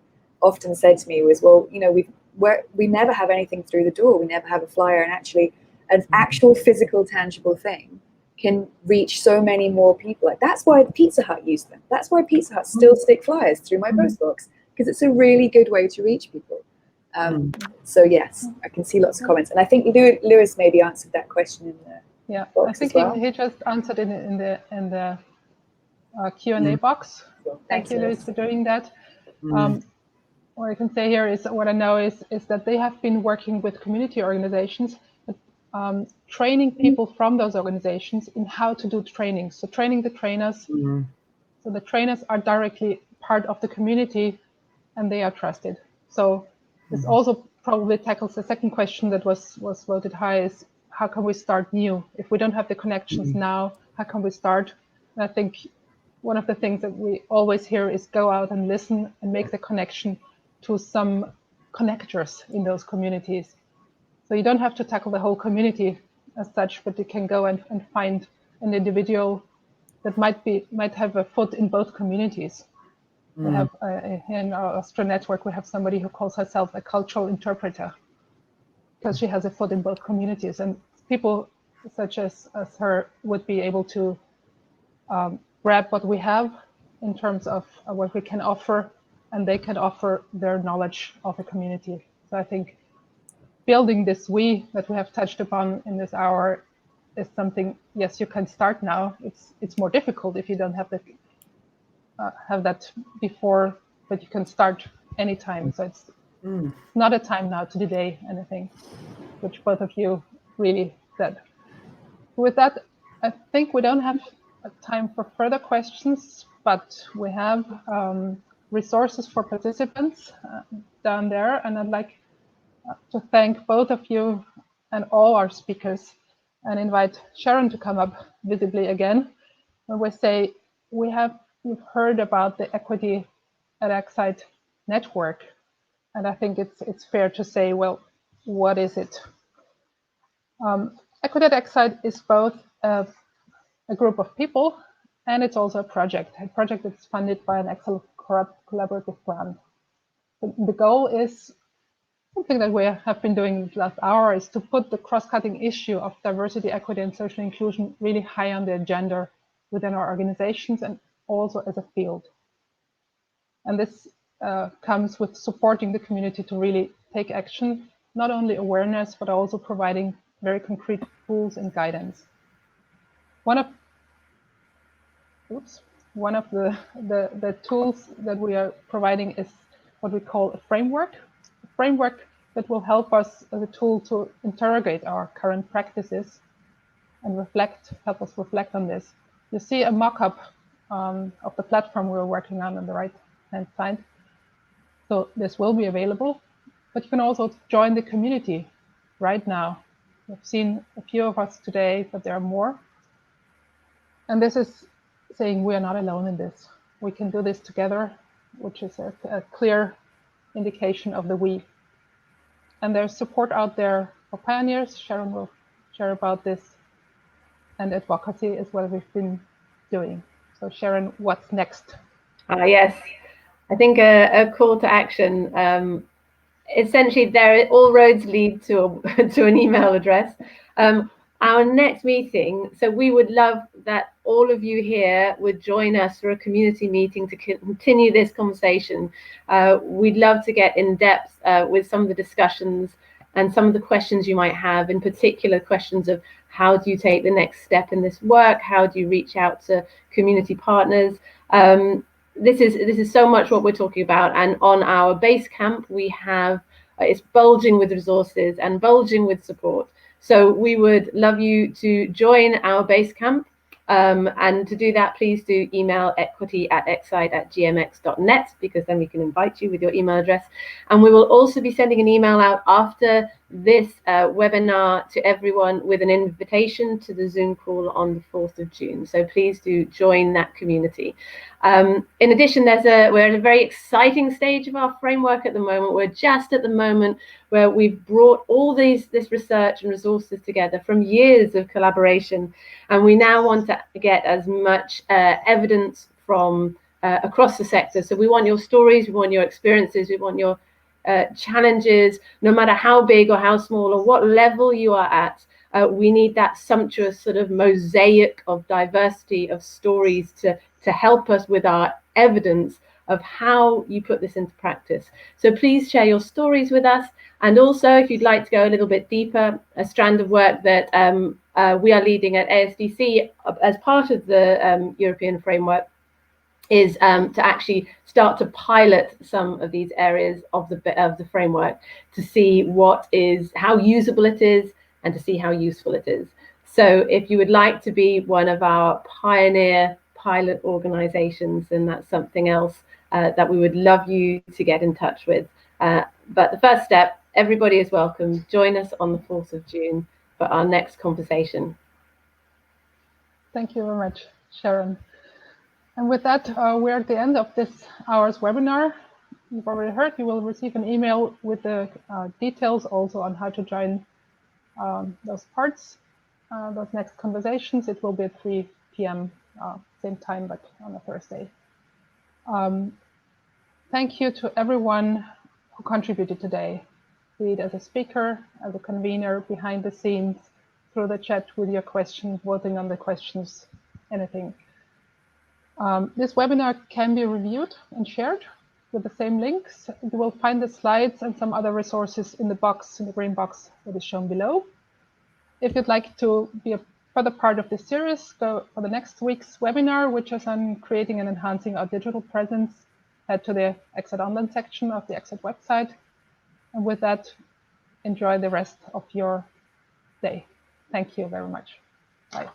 often said to me was, well, you know, we never have anything through the door. We never have a flyer, and actually an actual physical, tangible thing can reach so many more people. Like, that's why Pizza Hut used them. That's why Pizza Hut still stick flyers through my post box, because it's a really good way to reach people. So yes, I can see lots of comments, and I think Lewis maybe answered that question in the box. I think as well. he just answered it in the Q&A box. Thank you, Lewis, for doing that. What I can say here is what I know is that they have been working with community organizations, training people from those organizations in how to do training. So training the trainers. So the trainers are directly part of the community and they are trusted. So this also probably tackles the second question that was voted high, is how can we start new? If we don't have the connections now, how can we start? And I think one of the things that we always hear is go out and listen and make the connection to some connectors in those communities. So you don't have to tackle the whole community as such, but you can go and find an individual that might have a foot in both communities. We have in our Austrian network, we have somebody who calls herself a cultural interpreter, because she has a foot in both communities, and people such as her would be able to grab what we have in terms of what we can offer, and they can offer their knowledge of a community. So I think building this we that we have touched upon in this hour is something, yes, you can start now. It's more difficult if you don't have that before, but you can start anytime. So it's not a time now to delay anything, which both of you really said. With that, I think we don't have time for further questions, but we have resources for participants down there, and I'd like to thank both of you and all our speakers, and invite Sharon to come up visibly again. When we say we've heard about the Equity at Ecsite network, and I think it's fair to say, well, what is it? Equity at Ecsite is both a group of people, and it's also a project that's funded by an Excel collaborative grant. The goal is something that we have been doing the last hour, is to put the cross-cutting issue of diversity, equity, and social inclusion really high on the agenda within our organizations and also as a field. And this comes with supporting the community to really take action, not only awareness, but also providing very concrete tools and guidance. One of the tools that we are providing is what we call a framework that will help us as a tool to interrogate our current practices and help us reflect on this. You see a mock-up of the platform we're working on the right-hand side. So this will be available, but you can also join the community right now. We've seen a few of us today, but there are more. And this is saying we are not alone in this. We can do this together, which is a clear indication of the we. And there's support out there for pioneers. Sharon will share about this. And advocacy is what we've been doing. So Sharon, what's next? Yes, I think a call to action. Essentially, all roads lead to an email address. Our next meeting, so we would love that all of you here would join us for a community meeting to continue this conversation. We'd love to get in depth with some of the discussions and some of the questions you might have, in particular questions of how do you take the next step in this work? How do you reach out to community partners? This is so much what we're talking about. And on our base camp, we have, it's bulging with resources and bulging with support. So we would love you to join our base camp. And to do that, please do email equity@ecsite@gmx.net, because then we can invite you with your email address. And we will also be sending an email out after this webinar to everyone with an invitation to the Zoom call on the 4th of June. So please do join that community. In addition, we're at a very exciting stage of our framework at the moment. We're just at the moment where we've brought all this research and resources together from years of collaboration, and we now want to get as much evidence from across the sector. So we want your stories, we want your experiences, we want your challenges, no matter how big or how small or what level you are at. We need that sumptuous sort of mosaic of diversity of stories to help us with our evidence of how you put this into practice. So please share your stories with us. And also, if you'd like to go a little bit deeper, a strand of work that we are leading at ASDC as part of the European framework is to actually start to pilot some of these areas of the framework to see how usable it is and to see how useful it is. So if you would like to be one of our pioneer pilot organizations, then that's something else that we would love you to get in touch with. But the first step, everybody is welcome. Join us on the 4th of June for our next conversation. Thank you very much, Sharon. And with that, we're at the end of this hour's webinar. You've already heard, you will receive an email with the details also on how to join those parts, those next conversations. It will be at 3 p.m. Same time, but on a Thursday. Thank you to everyone who contributed today, be it as a speaker, as a convener, behind the scenes, through the chat with your questions, voting on the questions, anything. This webinar can be reviewed and shared with the same links. You will find the slides and some other resources in the box, in the green box that is shown below. If you'd like to be a further part of this series, go for the next week's webinar, which is on creating and enhancing our digital presence. Head to the Ecsite Online section of the Ecsite website. And with that, enjoy the rest of your day. Thank you very much. Bye.